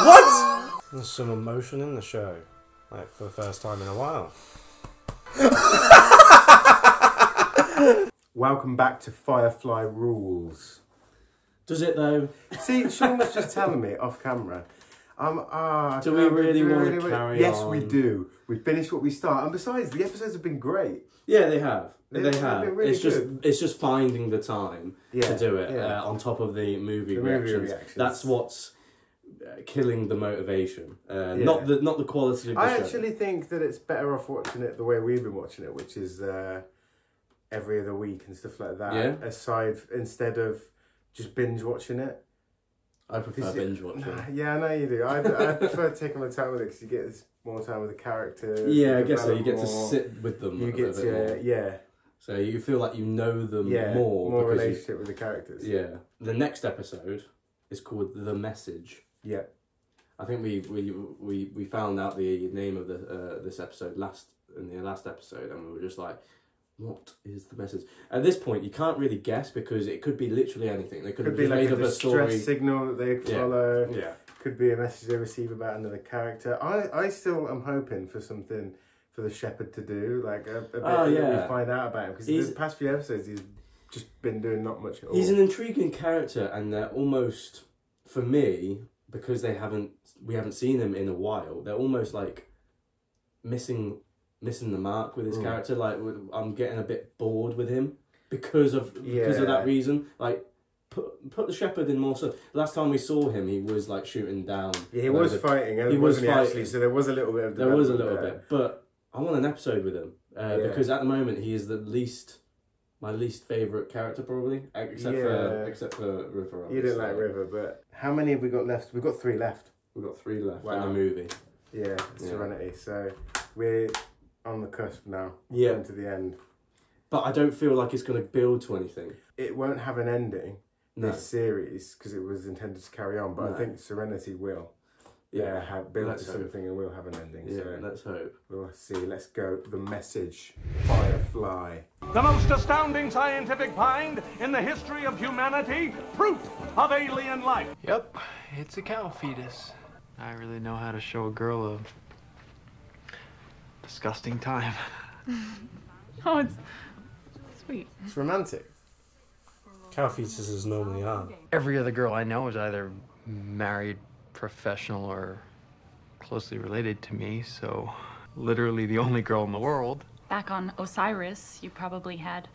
What? There's some emotion in the show, like for the first time in a while. Welcome back to Firefly Rules. Does it though? See, Sean was just telling me off camera. Do we really want to carry on? Yes, we do. We finished what we start, and besides, the episodes have been great. Yeah, they have. They have. Been really it's just finding the time to do it on top of the movie reactions. That's what's killing the motivation. Not the quality of the show. I actually think that it's better off watching it the way we've been watching it, which is every other week and stuff like that. Yeah. Instead of just binge watching it. I prefer binge watching. Yeah, I know you do. I prefer taking my time with it because you get more time with the characters. Yeah, I guess so. You get to sit with them. You get to So you feel like you know them more. More relationship with the characters. Yeah. The next episode is called The Message. Yeah. I think we found out the name of this episode in the last episode, and we were just like, what is the message? At this point, you can't really guess because it could be literally anything. They could have be like made a up a story. distress signal that they follow. Yeah. Could be a message they receive about another character. I still am hoping for something for the shepherd to do, like a bit that we find out about him, because the past few episodes he's just been doing not much at all. He's an intriguing character, and they're almost, for me, because we haven't seen him in a while, they're almost like missing the mark with his character. Like, I'm getting a bit bored with him because of that reason. Like, put the shepherd in more. So last time we saw him, he was like shooting down. Yeah, he was fighting. He was fighting. Actually, so there was a little bit of. There was a little bit, but I want an episode with him because at the moment he is my least favourite character probably, except for River. You didn't like River, but how many have we got left? We've got 3 left. We've got 3 left in the movie. Yeah, Serenity. So we're on the cusp now. Yeah, to the end. But I don't feel like it's going to build to anything. It won't have an ending. This series, because it was intended to carry on, but I think Serenity will build to something and will have an ending. Yeah, so let's hope. We'll see. Let's go. The Message. Firefly. The most astounding scientific find in the history of humanity. Proof of alien life. Yep, it's a cow fetus. I really know how to show a girl a disgusting time. Oh, it's sweet. It's romantic. Cow fetuses normally are. Every other girl I know is either married, professional, or closely related to me, so literally the only girl in the world. Back on Osiris, you probably had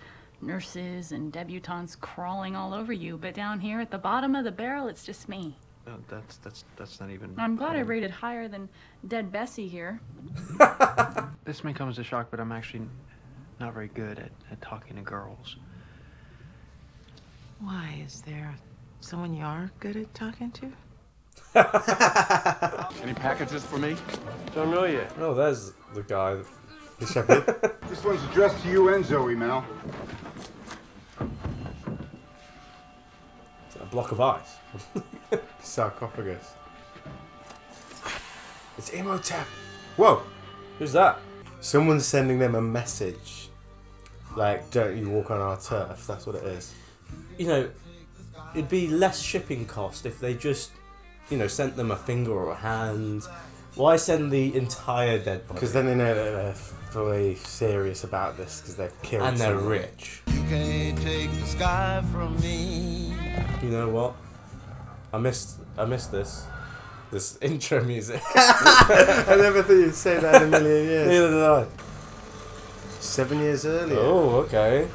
nurses and debutantes crawling all over you, but down here at the bottom of the barrel, it's just me. That's not even... I'm glad I rated higher than Dead Bessie here. This may come as a shock, but I'm actually not very good at talking to girls. Why? Is there someone you are good at talking to? Any packages for me? Don't know yet. Oh, there's the guy. The shepherd. This one's addressed to you and Zoe, Mal. It's a block of ice. Sarcophagus. It's Imhotep. Whoa! Who's that? Someone's sending them a message. Like, don't you walk on our turf. That's what it is. You know, it'd be less shipping cost if they just, sent them a finger or a hand. Why send the entire dead body? Because then they know that they're fully serious about this because they've killed and they're someone. rich. You can't take the sky from me. You know what? I missed this intro music. I never thought you'd say that in a million years. Neither did I. 7 years earlier. Oh, okay.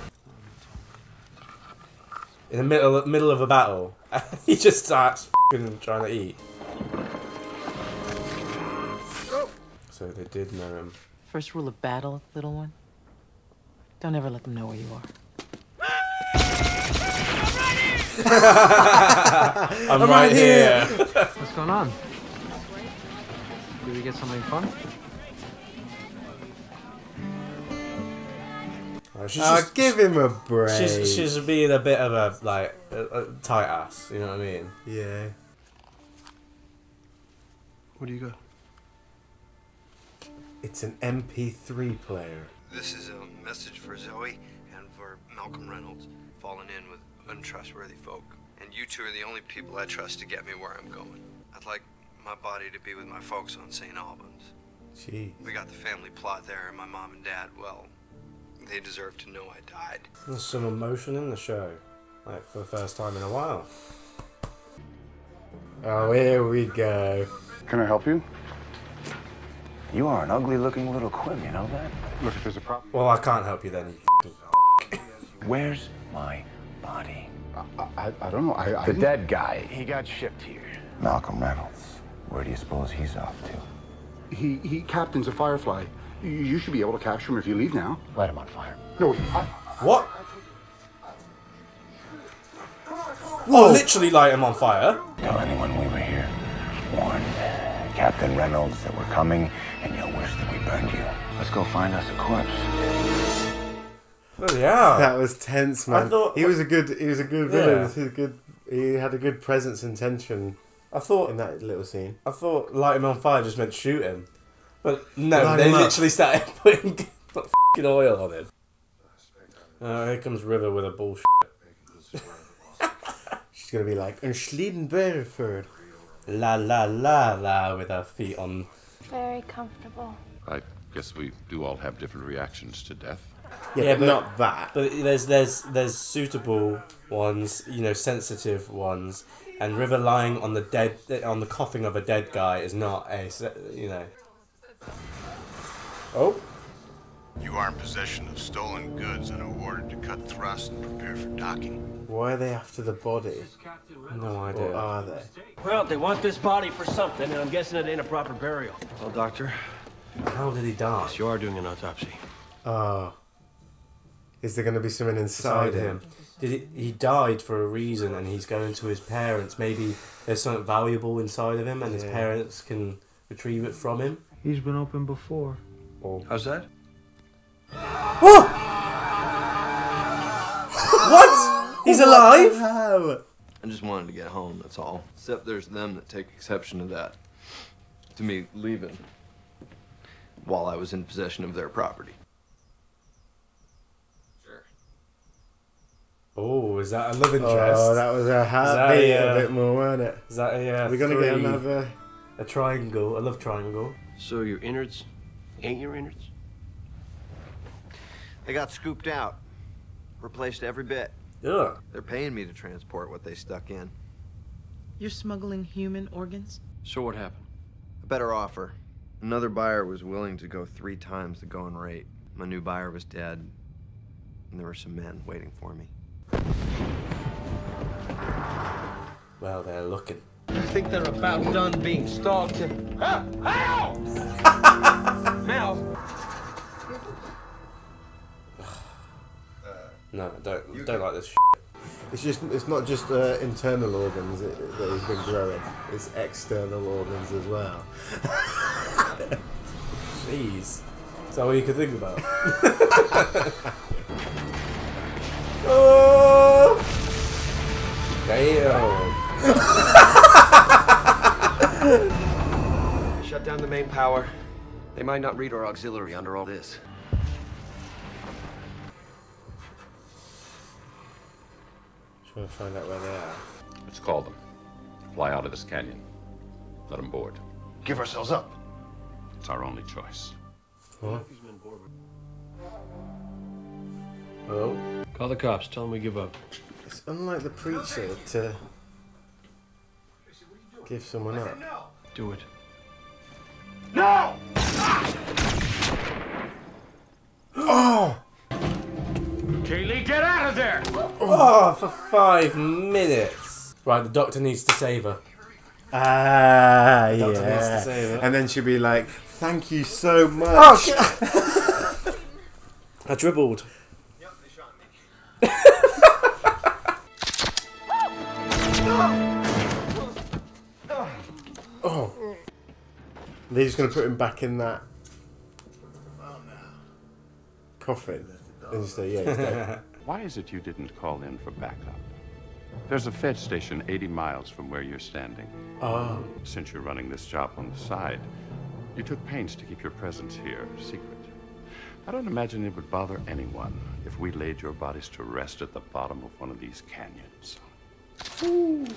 In the middle of a battle, he just starts f***ing trying to eat. So they did know him. First rule of battle, little one. Don't ever let them know where you are. I'm right here. What's going on? Did we get something fun? Give him a break. She's being a bit of a tight ass. You know what I mean? Yeah. What do you got? It's an MP3 player. This is a message for Zoe and for Malcolm Reynolds, falling in with untrustworthy folk. And you two are the only people I trust to get me where I'm going. I'd like my body to be with my folks on St. Albans. Jeez. We got the family plot there, and my mom and dad, well, they deserve to know I died. There's some emotion in the show, like for the first time in a while. Oh, here we go. Can I help you? You are an ugly-looking little quim, you know that? Look, if there's a problem... Well, I can't help you then, you Where's my body? I don't know. The dead guy, he got shipped here. Malcolm Reynolds. Where do you suppose he's off to? He captains a Firefly. You should be able to capture him if you leave now. Light him on fire. No, What? Oh, literally light him on fire. Tell anyone we were here. Warn Captain Reynolds that we're coming, and you'll wish that we burned you. Let's go find us a corpse. Oh yeah. That was tense, man. I thought he was a good villain. He had a good presence and tension. I thought in that little scene. I thought light him on fire just meant shoot him, but no, Light they him up. literally started putting fucking oil on him. Here comes River with a bullshit. She's gonna be like, "And Schliedenbergford." La la la la with her feet on. Very comfortable. I guess we do all have different reactions to death. Yeah, but not that. But there's suitable ones, you know, sensitive ones, and River lying on the coffin of a dead guy is not a, you know. Oh. You are in possession of stolen goods and are ordered to cut thrust and prepare for docking. Why are they after the body? No idea. Or are they? Well, they want this body for something, and I'm guessing it ain't a proper burial. Well, doctor. How did he die? Yes, you are doing an autopsy. Oh. Is there going to be something inside him? He died for a reason, and he's going to his parents. Maybe there's something valuable inside of him, and his parents can retrieve it from him. He's been open before. Or... How's that? What? What? He's alive? How? I just wanted to get home, that's all. Except there's them that take exception to that. To me leaving while I was in possession of their property. Oh, is that a love interest? Oh, that was a heartbeat a bit more, wasn't it? Is that a we're gonna get another... A triangle, a love triangle. So your innards ain't your innards? They got scooped out. Replaced every bit. Yeah. They're paying me to transport what they stuck in. You're smuggling human organs? So what happened? A better offer. Another buyer was willing to go 3 times the going rate. My new buyer was dead, and there were some men waiting for me. Well, they're looking. I think they're about done being stalked. Ow! Mel! No, don't like this shit. It's not just internal organs that he's been growing. It's external organs as well. Jeez. Is that what you could think about? Oh! Damn. Shut down the main power. They might not read our auxiliary under all this. Trying to find out where they are. Let's call them. Fly out of this canyon. Let them board. Give ourselves up. It's our only choice. What? Oh? Call the cops. Tell them we give up. It's unlike the preacher to give someone up. Do it. No! Oh! Kaylee, get out of there! Oh, for 5 minutes. Right, the doctor needs to save her. Ah, The doctor needs to yeah. save her. And then she'll be like, "Thank you so much." Oh, I dribbled. Yep, they shot me. Oh. They're just going to put him back in that coffin. And just say, yeah, he's dead. Why is it you didn't call in for backup? There's a Fed station 80 miles from where you're standing. Oh. Since you're running this job on the side, you took pains to keep your presence here secret. I don't imagine it would bother anyone if we laid your bodies to rest at the bottom of one of these canyons. Ooh.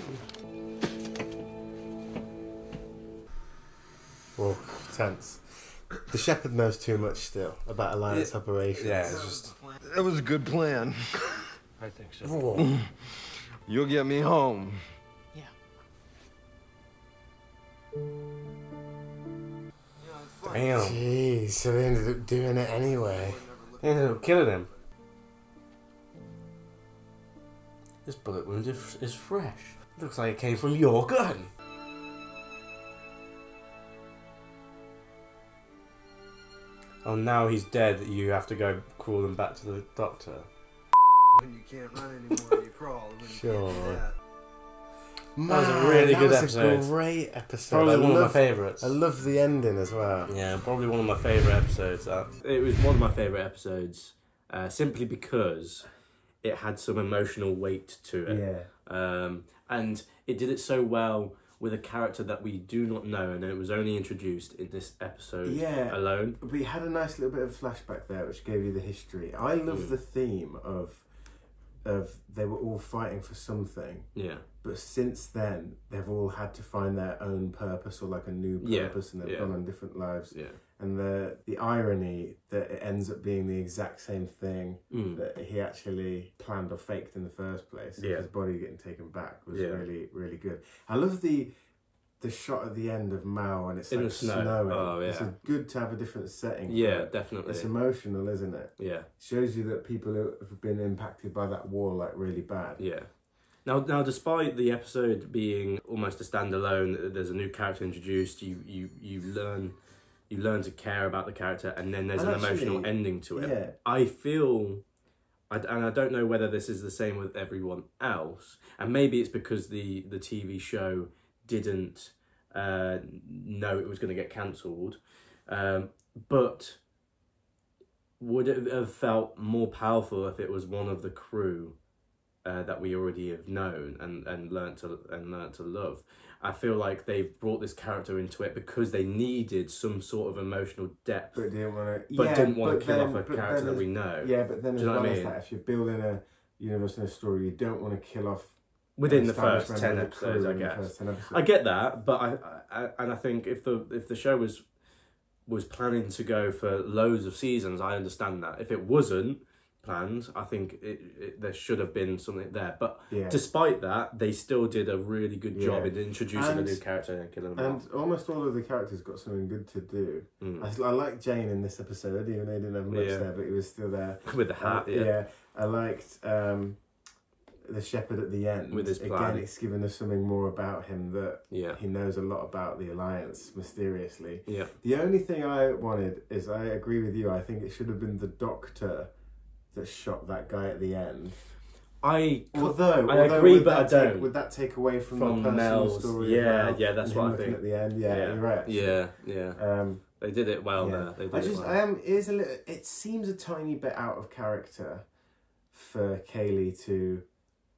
Well, tense. The Shepherd knows too much still about Alliance operations. Yeah, it's just... That was a good plan. I think so. Whoa. You'll get me home. Yeah. Damn. Jeez, so they ended up doing it anyway. They ended up killing him. This bullet wound is fresh. It looks like it came from your gun. Oh, now he's dead. You have to go crawling back to the doctor. When you can't run anymore, you crawl. Sure. That was a really good episode. That was a great episode. Probably one of my favourites. I love the ending as well. Yeah, probably one of my favourite episodes. It was one of my favourite episodes simply because it had some emotional weight to it. Yeah. And it did it so well with a character that we do not know, and it was only introduced in this episode alone. But you had a nice little bit of flashback there, which gave you the history. I love the theme of they were all fighting for something. Yeah. But since then, they've all had to find their own purpose or like a new purpose, and they've gone on different lives. Yeah. And the irony that it ends up being the exact same thing that he actually planned or faked in the first place. His body getting taken back was really, really good. I love the shot at the end of Mao and it's in like the snow. snowing. Oh, yeah. It's good to have a different setting. Yeah, definitely. It's emotional, isn't it? Yeah. It shows you that people have been impacted by that war like really bad. Yeah. Now, despite the episode being almost a standalone, there's a new character introduced. You learn to care about the character, and then there's an emotional ending to it. Yeah. I feel, and I don't know whether this is the same with everyone else, and maybe it's because the TV show didn't know it was going to get cancelled, but would it have felt more powerful if it was one of the crew that we already have known and learnt to love? I feel like they brought this character into it because they needed some sort of emotional depth, but didn't want to kill off a character that we know. Yeah, but then do as you know well what I as mean? that, if you're building a universe and a story, you don't want to kill off within the first 10 episodes, I guess. I get that, but I think if the show was planning to go for loads of seasons, I understand that. If it wasn't planned, I think there should have been something there. But despite that, they still did a really good job in introducing a new character and killing them off. And almost all of the characters got something good to do. I like Jane in this episode, even though he didn't have much there, but he was still there. With the hat, I liked the Shepherd at the end. With his plan. Again, it's given us something more about him that he knows a lot about the Alliance, mysteriously. Yeah. The only thing I wanted is, I agree with you, I think it should have been the Doctor that shot that guy at the end. Although I agree, but I don't. Would that take away from the personal Mel's story? Yeah, that's what I think. At the end, you're right. Actually. Yeah. They did it well there. They did it well. It seems a tiny bit out of character for Kaylee to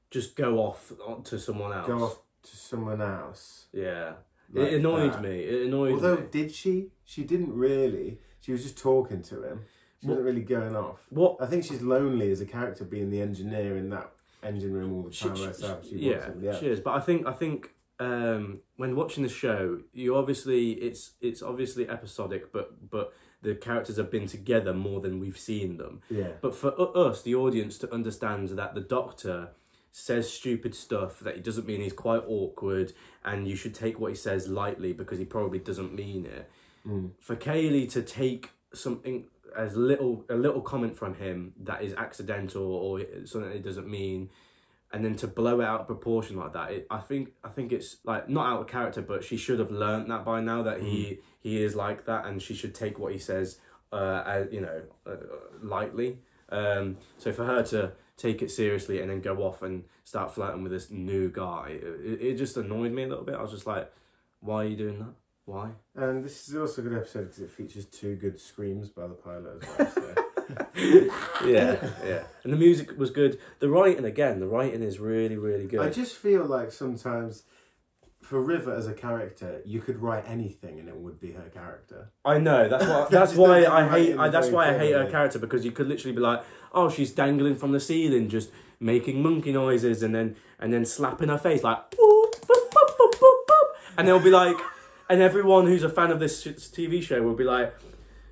just go off to someone else. Yeah. Like it annoyed me. It annoyed me. Although, did she? She didn't really. She was just talking to him. She wasn't really going off. I think she's lonely as a character, being the engineer in that engine room all the time. She is. But I think when watching the show, it's obviously episodic, but the characters have been together more than we've seen them. Yeah. But for us, the audience, to understand that the Doctor says stupid stuff, that it doesn't mean he's quite awkward, and you should take what he says lightly because he probably doesn't mean it. For Kaylee to take something as a little comment from him that is accidental or something that he doesn't mean, and then to blow it out of proportion like that, I think it's like not out of character, but she should have learnt that by now, that he is like that, and she should take what he says lightly. So for her to take it seriously and then go off and start flirting with this new guy, it just annoyed me a little bit. I was just like, why are you doing that? Why? And this is also a good episode because it features 2 good screams by the pilot as well. So. yeah. And the music was good. The writing is really, really good. I just feel like sometimes for River as a character, you could write anything and it would be her character. I know. That's why I hate her character, because you could literally be like, oh, she's dangling from the ceiling, just making monkey noises, and then slapping her face like, boop, boop, boop, boop, boop, boop. And they'll be like, And everyone who's a fan of this TV show will be like,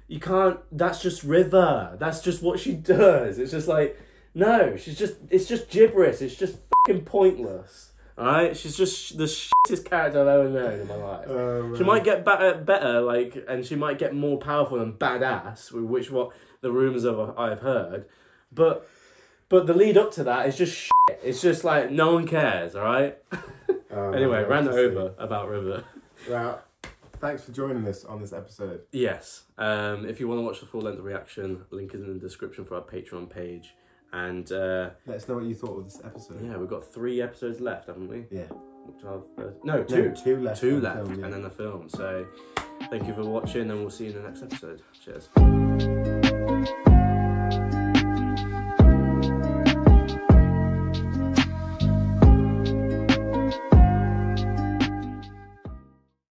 you can't, that's just River. That's just what she does. It's just like, no, it's just gibberish. It's just fucking pointless. Alright? She's just the shittest character I've ever known in my life. She might get better, like, and she might get more powerful and badass, which what the rumours I've heard. But the lead up to that is just shit. It's just like, no one cares, alright? Anyway, ran over about River. Well, thanks for joining us on this episode. Yes. If you want to watch the full-length reaction, link is in the description for our Patreon page. And let us know what you thought of this episode. Yeah, we've got 3 episodes left, haven't we? Yeah. 2. 2 left. 2 left, film, yeah. and then the film. So, thank you for watching, and we'll see you in the next episode. Cheers.